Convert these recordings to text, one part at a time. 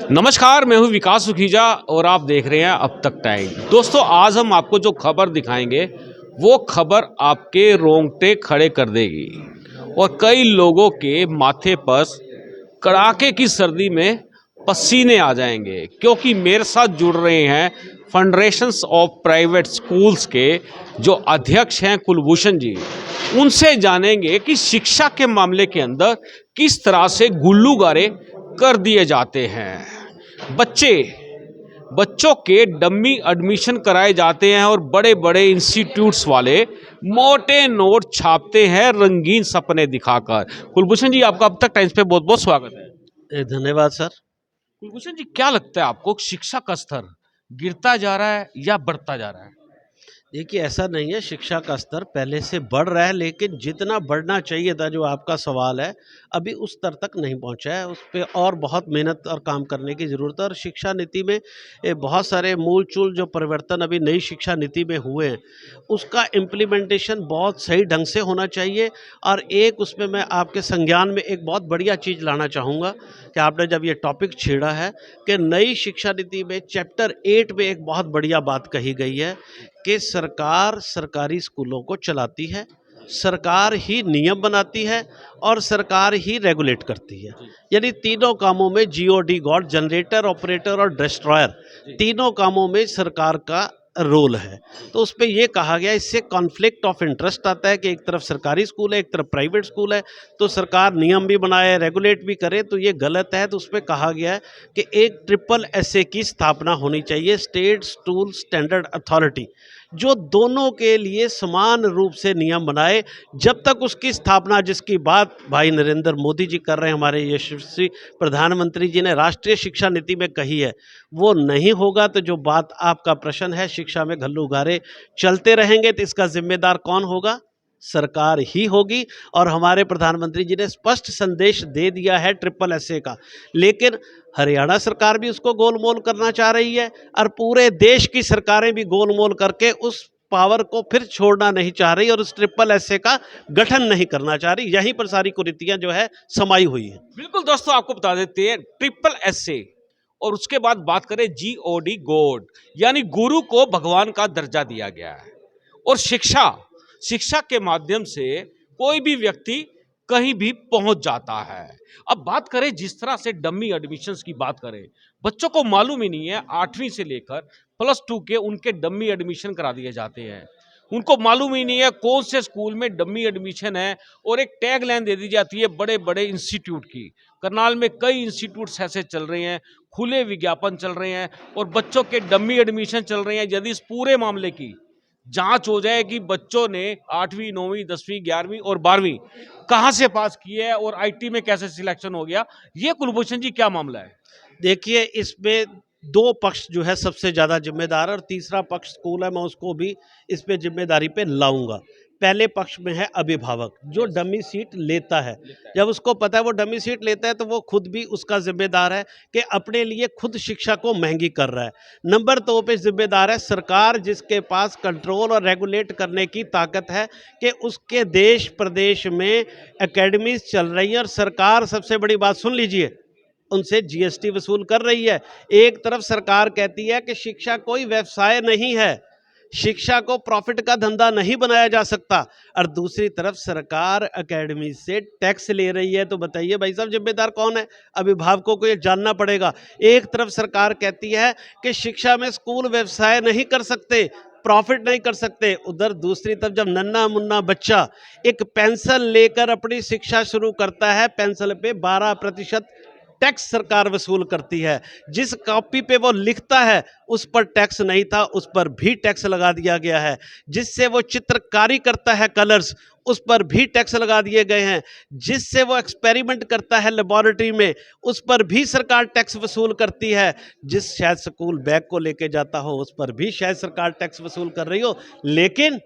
नमस्कार, मैं हूं विकास सुखीजा और आप देख रहे हैं अब तक टाइम। दोस्तों, आज हम आपको जो खबर दिखाएंगे वो खबर आपके रोंगटे खड़े कर देगी और कई लोगों के माथे पर कड़ाके की सर्दी में पसीने आ जाएंगे, क्योंकि मेरे साथ जुड़ रहे हैं फेडरेशंस ऑफ प्राइवेट स्कूल्स के जो अध्यक्ष हैं कुलभूषण जी। उनसे जानेंगे कि शिक्षा के मामले के अंदर किस तरह से गुल्लूगारे कर दिए जाते हैं। बच्चों के डम्मी एडमिशन कराए जाते हैं और बड़े बड़े इंस्टीट्यूट्स वाले मोटे नोट छापते हैं रंगीन सपने दिखाकर। कुलभूषण जी, आपका अब तक टाइम्स पे बहुत बहुत स्वागत है। धन्यवाद सर। कुलभूषण जी, क्या लगता है आपको, शिक्षा का स्तर गिरता जा रहा है या बढ़ता जा रहा है? देखिए, ऐसा नहीं है, शिक्षा का स्तर पहले से बढ़ रहा है, लेकिन जितना बढ़ना चाहिए था, जो आपका सवाल है, अभी उस स्तर तक नहीं पहुंचा है। उस पे और बहुत मेहनत और काम करने की ज़रूरत है। और शिक्षा नीति में बहुत सारे मूल चूल जो परिवर्तन अभी नई शिक्षा नीति में हुए हैं, उसका इम्प्लीमेंटेशन बहुत सही ढंग से होना चाहिए। और एक उसमें मैं आपके संज्ञान में एक बहुत बढ़िया चीज़ लाना चाहूँगा कि आपने जब ये टॉपिक छेड़ा है कि नई शिक्षा नीति में चैप्टर 8 में एक बहुत बढ़िया बात कही गई है कि सरकार सरकारी स्कूलों को चलाती है, सरकार ही नियम बनाती है और सरकार ही रेगुलेट करती है। यानी तीनों कामों में जीओडी गॉड, जनरेटर, ऑपरेटर और डिस्ट्रॉयर, तीनों कामों में सरकार का रोल है। तो उस पे ये कहा गया, इससे कॉन्फ्लिक्ट ऑफ इंटरेस्ट आता है कि एक तरफ सरकारी स्कूल है, एक तरफ प्राइवेट स्कूल है, तो सरकार नियम भी बनाए, रेगुलेट भी करे, तो ये गलत है। तो उस पर कहा गया है कि एक ट्रिपल एसए की स्थापना होनी चाहिए, स्टेट स्कूल स्टैंडर्ड अथॉरिटी, जो दोनों के लिए समान रूप से नियम बनाए। जब तक उसकी स्थापना, जिसकी बात भाई नरेंद्र मोदी जी कर रहे हैं, हमारे यशस्वी प्रधानमंत्री जी ने राष्ट्रीय शिक्षा नीति में कही है, वो नहीं होगा, तो जो बात आपका प्रश्न है, शिक्षा में घल्लूघारे चलते रहेंगे, तो इसका जिम्मेदार कौन होगा? सरकार ही होगी। और हमारे प्रधानमंत्री जी ने स्पष्ट संदेश दे दिया है ट्रिपल एसए का। लेकिन हरियाणा सरकार भी उसको गोलमोल करना चाह रही है और पूरे देश की सरकारें भी गोलमोल करके उस पावर को फिर छोड़ना नहीं चाह रही और उस ट्रिपल एसए का गठन नहीं करना चाह रही। यहीं पर सारी कुरीतियां जो है समाई हुई है। बिल्कुल दोस्तों, आपको बता देते हैं ट्रिपल एसए और उसके बाद बात करें जीओडी गॉड, यानी गुरु को भगवान का दर्जा दिया गया है। और शिक्षा शिक्षा के माध्यम से कोई भी व्यक्ति कहीं भी पहुंच जाता है। अब बात करें जिस तरह से डमी एडमिशन्स की बात करें, बच्चों को मालूम ही नहीं है, 8वीं से लेकर +2 के उनके डमी एडमिशन करा दिए जाते हैं। उनको मालूम ही नहीं है कौन से स्कूल में डमी एडमिशन है और एक टैग लाइन दे दी जाती है बड़े बड़े इंस्टीट्यूट की। करनाल में कई इंस्टीट्यूट्स ऐसे चल रहे हैं, खुले विज्ञापन चल रहे हैं और बच्चों के डमी एडमिशन चल रहे हैं। यदि इस पूरे मामले की जांच हो जाए कि बच्चों ने 8वीं 9वीं 10वीं 11वीं और 12वीं कहां से पास किए है और आईटी में कैसे सिलेक्शन हो गया, ये कुलभूषण जी क्या मामला है? देखिए, इसमें दो पक्ष जो है सबसे ज़्यादा जिम्मेदार है और तीसरा पक्ष स्कूल है, मैं उसको भी इस पे जिम्मेदारी पे लाऊंगा। पहले पक्ष में है अभिभावक, जो डमी सीट लेता है। जब उसको पता है वो डमी सीट लेता है, तो वो खुद भी उसका जिम्मेदार है कि अपने लिए खुद शिक्षा को महंगी कर रहा है। नंबर 2 पे जिम्मेदार है सरकार, जिसके पास कंट्रोल और रेगुलेट करने की ताकत है कि उसके देश प्रदेश में एकेडमीज चल रही है और सरकार, सबसे बड़ी बात सुन लीजिए, उनसे जीएसटी वसूल कर रही है। एक तरफ सरकार कहती है कि शिक्षा कोई व्यवसाय नहीं है, शिक्षा को प्रॉफिट का धंधा नहीं बनाया जा सकता, और दूसरी तरफ सरकार एकेडमी से टैक्स ले रही है। तो बताइए भाई साहब, जिम्मेदार कौन है? अभिभावकों को ये जानना पड़ेगा। एक तरफ सरकार कहती है कि शिक्षा में स्कूल व्यवसाय नहीं कर सकते, प्रॉफिट नहीं कर सकते, उधर दूसरी तरफ जब नन्ना मुन्ना बच्चा एक पेंसिल लेकर अपनी शिक्षा शुरू करता है, पेंसिल पे 12% टैक्स सरकार वसूल करती है। जिस कॉपी पे वो लिखता है उस पर टैक्स नहीं था, उस पर भी टैक्स लगा दिया गया है। जिससे वो चित्रकारी करता है, कलर्स, उस पर भी टैक्स लगा दिए गए हैं। जिससे वो एक्सपेरिमेंट करता है लेबोरेटरी में, उस पर भी सरकार टैक्स वसूल करती है। जिस शायद स्कूल बैग को लेके जाता हो, उस पर भी शायद सरकार टैक्स वसूल कर रही हो। लेकिन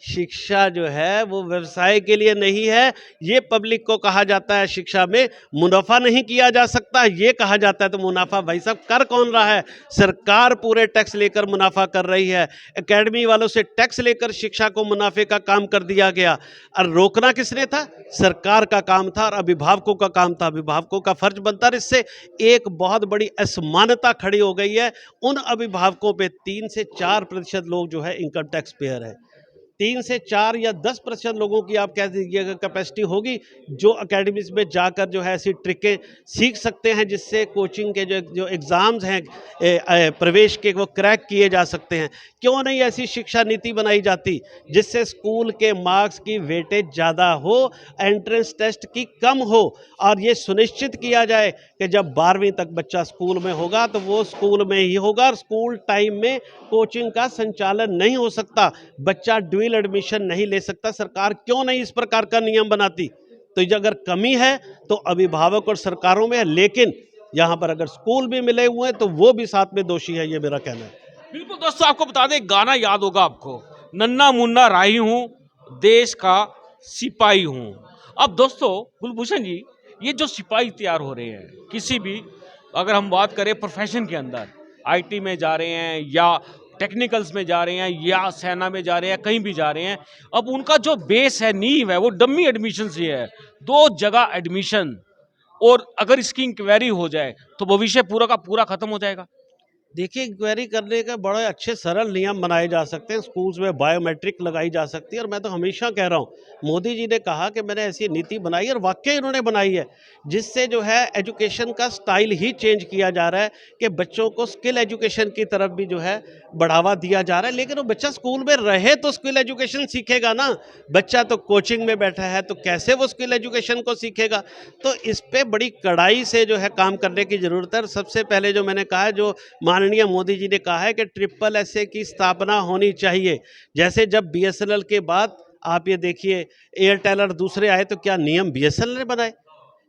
शिक्षा जो है वो व्यवसाय के लिए नहीं है। ये पब्लिक को कहा जाता है शिक्षा में मुनाफा नहीं किया जा सकता, ये कहा जाता है। तो मुनाफा भाई साहब कर कौन रहा है? सरकार पूरे टैक्स लेकर मुनाफा कर रही है। एकेडमी वालों से टैक्स लेकर शिक्षा को मुनाफे का काम कर दिया गया। और रोकना किसने था? सरकार का काम था और अभिभावकों का काम था। अभिभावकों का फर्ज बनता है। इससे एक बहुत बड़ी असमानता खड़ी हो गई है। उन अभिभावकों पे 3 से 4% लोग जो है इनकम टैक्स पेयर है। 3 से 4 या 10% लोगों की आप कह दीजिएगा कैपेसिटी होगी जो एकेडमीज में जाकर जो है ऐसी ट्रिकें सीख सकते हैं जिससे कोचिंग के जो एग्ज़ाम्स हैं प्रवेश के वो क्रैक किए जा सकते हैं। क्यों नहीं ऐसी शिक्षा नीति बनाई जाती जिससे स्कूल के मार्क्स की वेटेज ज़्यादा हो, एंट्रेंस टेस्ट की कम हो, और ये सुनिश्चित किया जाए कि जब 12वीं तक बच्चा स्कूल में होगा तो वो स्कूल में ही होगा और स्कूल टाइम में कोचिंग का संचालन नहीं हो सकता, बच्चा ड्यूल एडमिशन नहीं ले सकता। सरकार क्यों नहीं इस प्रकार का नियम बनाती? तो ये अगर कमी है तो अभिभावक और सरकारों में है, लेकिन यहाँ पर अगर स्कूल भी मिले हुए हैं तो वो भी साथ में दोषी है, ये मेरा कहना है। बिल्कुल दोस्तों, आपको बता दें, गाना याद होगा आपको, नन्ना मुन्ना राही हूँ, देश का सिपाही हूँ। अब दोस्तों कुलभूषण जी, ये जो सिपाही तैयार हो रहे हैं किसी भी, अगर हम बात करें प्रोफेशन के अंदर, आईटी में जा रहे हैं या टेक्निकल्स में जा रहे हैं या सेना में जा रहे हैं, कहीं भी जा रहे हैं, अब उनका जो बेस है, नींव है, वो डमी एडमिशन से है। 2 जगह एडमिशन, और अगर इसकी इंक्वायरी हो जाए तो भविष्य पूरा का पूरा खत्म हो जाएगा। देखिए, इंक्वायरी करने का बड़े अच्छे सरल नियम बनाए जा सकते हैं। स्कूल्स में बायोमेट्रिक लगाई जा सकती है। और मैं तो हमेशा कह रहा हूँ, मोदी जी ने कहा कि मैंने ऐसी नीति बनाई और वाकई इन्होंने बनाई है, जिससे जो है एजुकेशन का स्टाइल ही चेंज किया जा रहा है कि बच्चों को स्किल एजुकेशन की तरफ भी जो है बढ़ावा दिया जा रहा है। लेकिन वो बच्चा स्कूल में रहे तो स्किल एजुकेशन सीखेगा ना। बच्चा तो कोचिंग में बैठा है तो कैसे वो स्किल एजुकेशन को सीखेगा? तो इस पे बड़ी कड़ाई से जो है काम करने की ज़रूरत है। और सबसे पहले जो मैंने कहा है, जो माननीय मोदी जी ने कहा है कि ट्रिपल एसए की स्थापना होनी चाहिए। जैसे जब बीएसएनएल के बाद आप ये देखिए एयरटेल और दूसरे आए तो क्या नियम बीएसएनएल ने बनाए?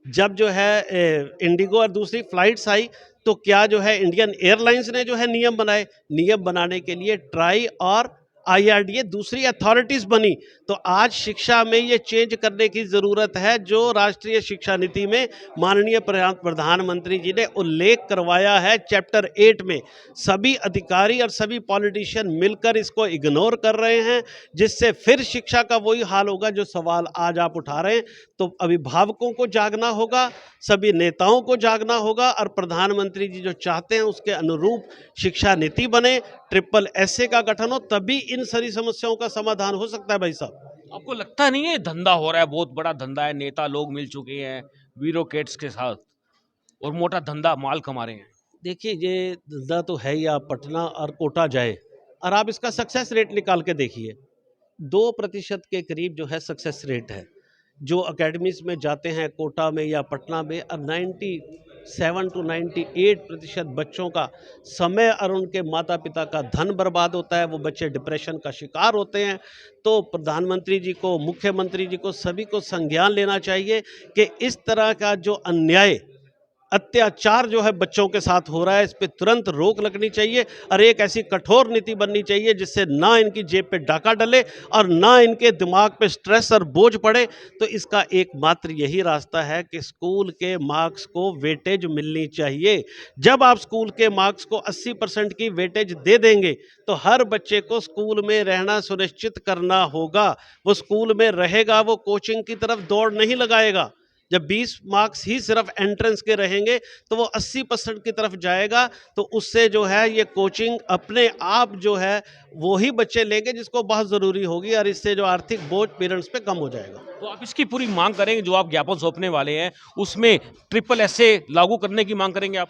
जब जो है इंडिगो और दूसरी फ्लाइट्स आई तो क्या जो है इंडियन एयरलाइंस ने जो है नियम बनाए? नियम बनाने के लिए ट्राई और आईआरडीए दूसरी अथॉरिटीज बनी। तो आज शिक्षा में ये चेंज करने की ज़रूरत है, जो राष्ट्रीय शिक्षा नीति में माननीय प्रधानमंत्री जी ने उल्लेख करवाया है चैप्टर 8 में। सभी अधिकारी और सभी पॉलिटिशियन मिलकर इसको इग्नोर कर रहे हैं, जिससे फिर शिक्षा का वही हाल होगा जो सवाल आज आप उठा रहे हैं। तो अभिभावकों को जागना होगा, सभी नेताओं को जागना होगा, और प्रधानमंत्री जी जो चाहते हैं उसके अनुरूप शिक्षा नीति बने, ट्रिपल एसए का गठन हो, तभी इन सारी समस्याओं का समाधान हो सकता है भाई साहब। आपको लगता नहीं है धंधा हो रहा है, बहुत बड़ा धंधा है, नेता लोग मिल चुके हैं ब्यूरोक्रेट्स के साथ और मोटा धंधा माल कमा रहे हैं? देखिए, ये धंधा तो है ही। आप पटना और कोटा जाए और आप इसका सक्सेस रेट निकाल के देखिए, 2% के करीब जो है सक्सेस रेट है। जो अकेडमीज में जाते हैं कोटा में या पटना में, और 97 to 98% बच्चों का समय और उनके माता पिता का धन बर्बाद होता है। वो बच्चे डिप्रेशन का शिकार होते हैं। तो प्रधानमंत्री जी को, मुख्यमंत्री जी को, सभी को संज्ञान लेना चाहिए कि इस तरह का जो अन्याय, अत्याचार जो है बच्चों के साथ हो रहा है, इस पे तुरंत रोक लगनी चाहिए और एक ऐसी कठोर नीति बननी चाहिए जिससे ना इनकी जेब पे डाका डले और ना इनके दिमाग पे स्ट्रेस और बोझ पड़े। तो इसका एकमात्र यही रास्ता है कि स्कूल के मार्क्स को वेटेज मिलनी चाहिए। जब आप स्कूल के मार्क्स को 80% की वेटेज दे देंगे तो हर बच्चे को स्कूल में रहना सुनिश्चित करना होगा। वो स्कूल में रहेगा, वो कोचिंग की तरफ दौड़ नहीं लगाएगा। जब 20 मार्क्स ही सिर्फ एंट्रेंस के रहेंगे तो वो 80% की तरफ जाएगा। तो उससे जो है ये कोचिंग अपने आप जो है वो ही बच्चे लेंगे जिसको बहुत ज़रूरी होगी, और इससे जो आर्थिक बोझ पेरेंट्स पे कम हो जाएगा। तो आप इसकी पूरी मांग करेंगे, जो आप ज्ञापन सौंपने वाले हैं उसमें ट्रिपल एसए लागू करने की मांग करेंगे आप?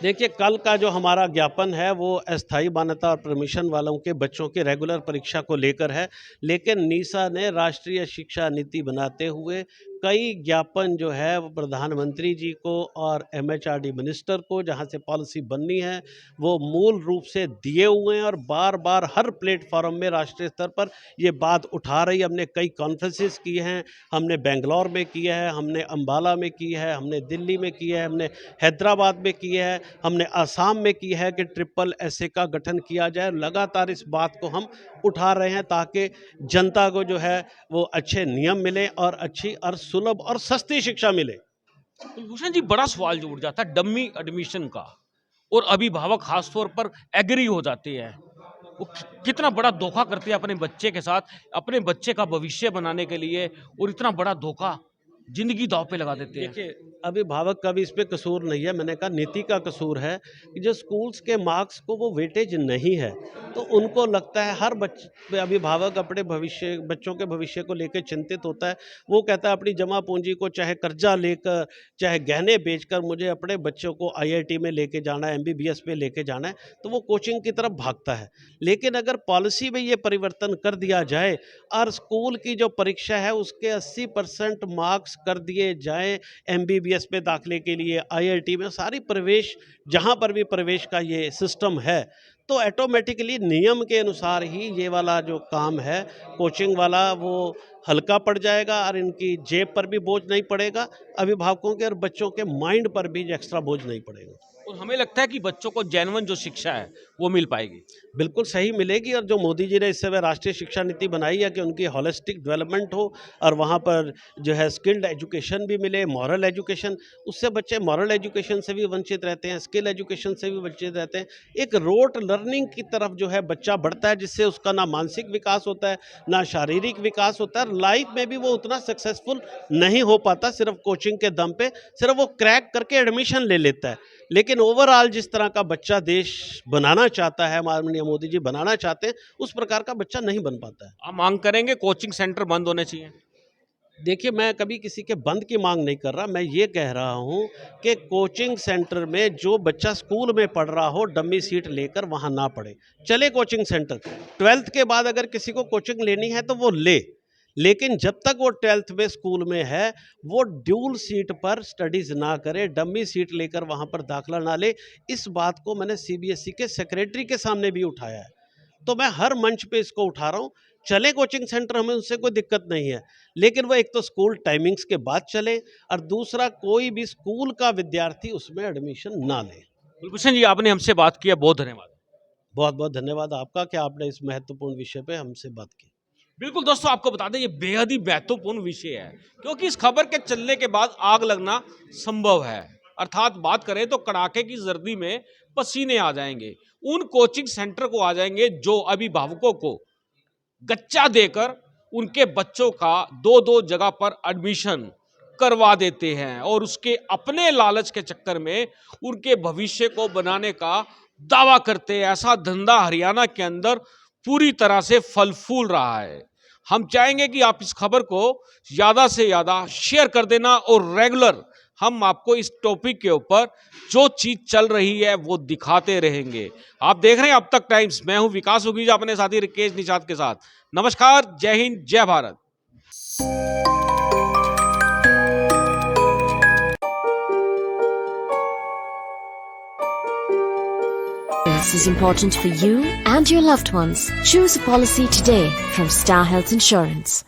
देखिए, कल का जो हमारा ज्ञापन है वो अस्थायी मान्यता और परमिशन वालों के बच्चों के रेगुलर परीक्षा को लेकर है। लेकिन नीसा ने राष्ट्रीय शिक्षा नीति बनाते हुए कई ज्ञापन जो है वो प्रधानमंत्री जी को और एमएचआरडी मिनिस्टर को, जहां से पॉलिसी बननी है, वो मूल रूप से दिए हुए हैं। और बार बार हर हर प्लेटफॉर्म में राष्ट्रीय स्तर पर ये बात उठा रही। हमने कई कॉन्फ्रेंसेस की हैं, हमने बेंगलोर में किया है, हमने अम्बाला में की है, हमने दिल्ली में की है, हमने हैदराबाद में की है, हमने आसाम में की है कि ट्रिपल एसए का गठन किया जाए। लगातार इस बात को हम उठा रहे हैं ताकि जनता को जो है वो अच्छे नियम मिले और अच्छी और सुलभ और सस्ती शिक्षा मिले। कुलभूषण जी, बड़ा सवाल जो उठ जाता है डमी एडमिशन का, और अभिभावक खासतौर पर एग्री हो जाते हैं। वो कितना बड़ा धोखा करते हैं अपने बच्चे के साथ, अपने बच्चे का भविष्य बनाने के लिए, और इतना बड़ा धोखा जिंदगी दांव पे लगा देते हैं। देखिए, अभिभावक का भी इसमें कसूर नहीं है, मैंने कहा नीति का कसूर है कि जो स्कूल्स के मार्क्स को वो वेटेज नहीं है, तो उनको लगता है हर अभिभावक अपने बच्चों के भविष्य को लेकर चिंतित होता है। वो कहता है अपनी जमा पूंजी को चाहे कर्जा लेकर, चाहे गहने बेचकर मुझे अपने बच्चों को आईआईटी में लेके जाना है, एमबीबीएस में लेके जाना है, तो वो कोचिंग की तरफ भागता है। लेकिन अगर पॉलिसी में ये परिवर्तन कर दिया जाए और स्कूल की जो परीक्षा है उसके 80% मार्क्स कर दिए जाएं एमबीबीएस में दाखिले के लिए, आईआईटी में, सारी प्रवेश जहां पर भी प्रवेश का ये सिस्टम है, तो ऑटोमेटिकली नियम के अनुसार ही ये वाला जो काम है कोचिंग वाला वो हल्का पड़ जाएगा और इनकी जेब पर भी बोझ नहीं पड़ेगा, अभिभावकों के और बच्चों के माइंड पर भी एक्स्ट्रा बोझ नहीं पड़ेगा। और हमें लगता है कि बच्चों को जेन्युइन जो शिक्षा है वो मिल पाएगी। बिल्कुल सही मिलेगी, और जो मोदी जी ने इस समय राष्ट्रीय शिक्षा नीति बनाई है कि उनकी होलिस्टिक डेवलपमेंट हो और वहाँ पर जो है स्किल्ड एजुकेशन भी मिले, मॉरल एजुकेशन, उससे बच्चे मॉरल एजुकेशन से भी वंचित रहते हैं, स्किल एजुकेशन से भी वंचित रहते हैं। एक रोट लर्निंग की तरफ जो है बच्चा बढ़ता है, जिससे उसका ना मानसिक विकास होता है ना शारीरिक विकास होता है, लाइफ में भी वो उतना सक्सेसफुल नहीं हो पाता सिर्फ कोचिंग के दम पे, सिर्फ वो क्रैक करके एडमिशन ले लेता है। लेकिन ओवरऑल जिस तरह का बच्चा देश बनाना चाहता है, माननीय मोदी जी बनाना चाहते हैं, उस प्रकार का बच्चा नहीं बन पाता है। आप मांग करेंगे कोचिंग सेंटर बंद होने चाहिए? देखिए, मैं कभी किसी के बंद की मांग नहीं कर रहा, मैं ये कह रहा हूँ कि कोचिंग सेंटर में जो बच्चा स्कूल में पढ़ रहा हो डमी सीट लेकर वहाँ ना पढ़े, चले कोचिंग सेंटर। 12th के बाद अगर किसी को कोचिंग लेनी है तो वो ले, लेकिन जब तक वो 12th में स्कूल में है वो ड्यूल सीट पर स्टडीज़ ना करे, डमी सीट लेकर वहाँ पर दाखिला ना ले। इस बात को मैंने सीबीएसई के सेक्रेटरी के सामने भी उठाया है, तो मैं हर मंच पे इसको उठा रहा हूँ। चले कोचिंग सेंटर, हमें उससे कोई दिक्कत नहीं है, लेकिन वो एक तो स्कूल टाइमिंग्स के बाद चले, और दूसरा कोई भी स्कूल का विद्यार्थी उसमें एडमिशन ना ले। कुलभूषण जी, आपने हमसे बात किया, बहुत धन्यवाद। बहुत बहुत धन्यवाद आपका कि आपने इस महत्वपूर्ण विषय पे हमसे बात की। बिल्कुल दोस्तों, आपको बता दें ये बेहद ही महत्वपूर्ण विषय है, क्योंकि इस खबर के चलने के बाद आग लगना संभव है। अर्थात बात करें तो कड़ाके की सर्दी में पसीने आ जाएंगे, उन कोचिंग सेंटर को आ जाएंगे जो अभिभावकों को गच्चा देकर उनके बच्चों का दो दो जगह पर एडमिशन करवा देते हैं, और उसके अपने लालच के चक्कर में उनके भविष्य को बनाने का दावा करते हैं। ऐसा धंधा हरियाणा के अंदर पूरी तरह से फल फूल रहा है। हम चाहेंगे कि आप इस खबर को ज़्यादा से ज़्यादा शेयर कर देना, और रेगुलर हम आपको इस टॉपिक के ऊपर जो चीज़ चल रही है वो दिखाते रहेंगे। आप देख रहे हैं अब तक टाइम्स, मैं हूं विकास उगीजा अपने साथी रिकेश निषाद के साथ। नमस्कार, जय हिंद, जय Bharat. This is important for you and your loved ones. Choose a policy today from Star Health Insurance.